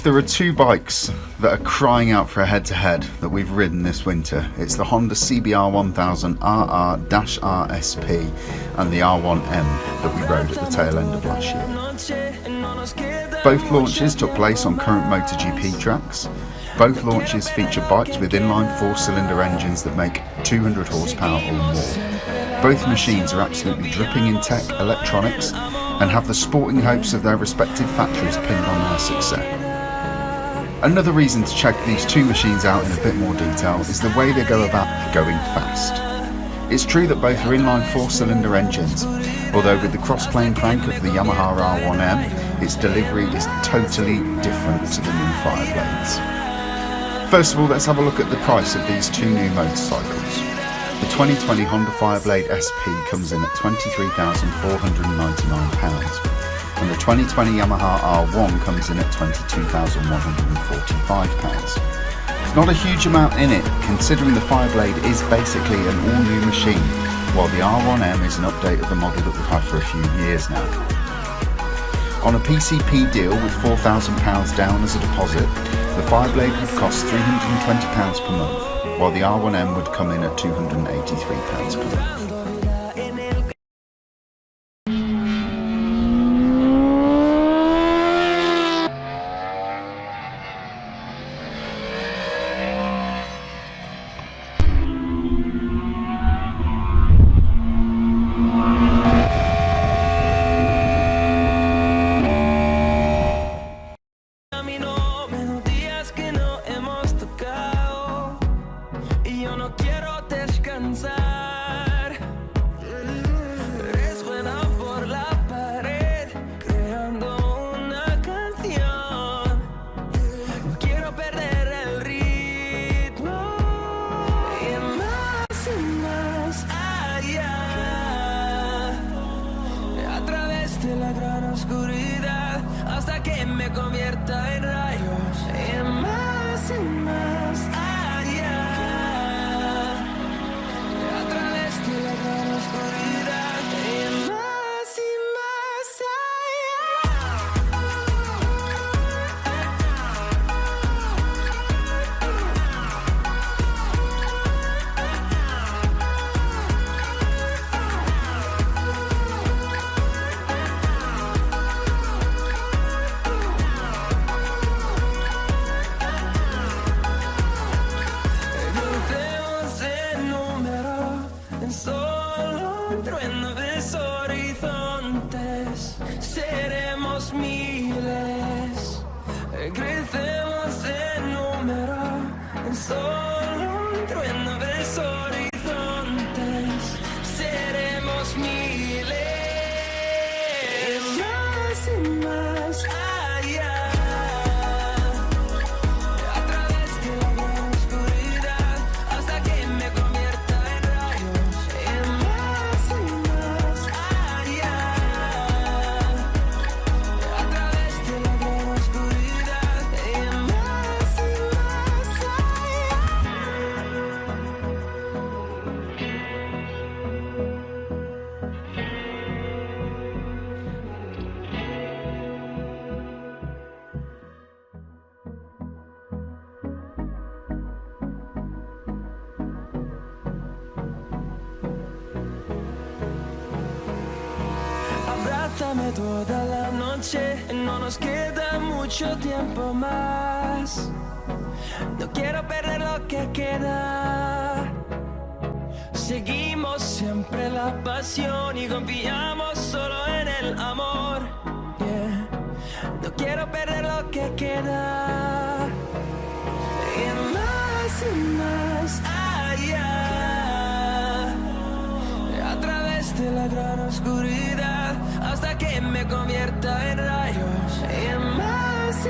there are two bikes that are crying out for a head-to-head that we've ridden this winter, it's the Honda CBR1000RR-R SP and the R1M that we rode at the tail end of last year. Both launches took place on current MotoGP tracks. Both launches feature bikes with inline 4-cylinder engines that make 200 horsepower or more. Both machines are absolutely dripping in tech, electronics, and have the sporting hopes of their respective factories pinned on their success. Another reason to check these two machines out in a bit more detail is the way they go about going fast. It's true that both are inline 4-cylinder engines, although with the cross-plane crank of the Yamaha R1M, its delivery is totally different to the new Fireblades. First of all, let's have a look at the price of these two new motorcycles. The 2020 Honda Fireblade SP comes in at £23,499 and the 2020 Yamaha R1 comes in at £22,145. It's not a huge amount in it, considering the Fireblade is basically an all-new machine, while the R1M is an update of the model that we've had for a few years now. On a PCP deal with £4,000 down as a deposit, the Fireblade would cost £320 per month, while the R1M would come in at £283 per month. La gran oscuridad hasta que me convierta en rayos y más allá, a través de la gran oscuridad y más crecemos en número, en solo un trueno de horizontes, seremos miles, más y más allá, a través de la gran oscuridad, hasta que me convierta en rayos, y más allá, a través de la gran oscuridad. Abrázame toda la noche, no nos queda mucho tiempo más. No quiero perder lo que queda. Seguimos siempre la pasión y confiamos solo en el amor. Yeah. No quiero perder lo que queda. Y más allá, a través de la gran oscuridad, hasta que me convierta en rayos y más